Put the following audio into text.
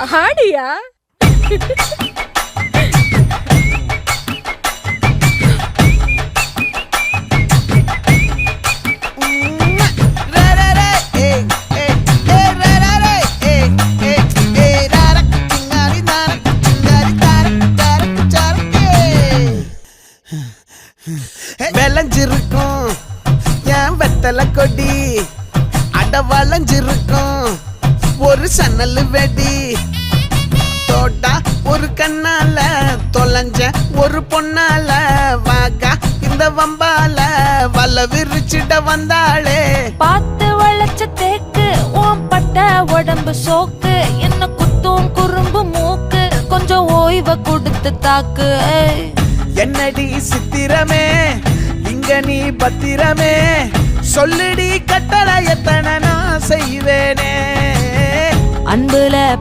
ஆடியா? விளைஞ்சிருக்கும் என் வெத்தலை கொடி, அட வளைஞ்சிருக்கும் ஒரு சன்னல் வெடி. தோட்டா ஒரு கண்ணால தொலைஞ்ச ஒரு பொண்ணால வாகா இந்த வம்பால வல விரிச்சிட வந்தாளே. பார்த்து வளைச்ச தேக்கு ஓம் பட்ட உடம்பு சோக்கு, என்ன குத்தும் குறும்பு மூக்கு, கொஞ்சம் ஓய்வ கொடுத்து தாக்கு. என்னடி சித்திரமே இங்க நீ பத்திரமே, சொல்லுடி கட்டளை எத்தனை நான் செய்வேனே. அன்புல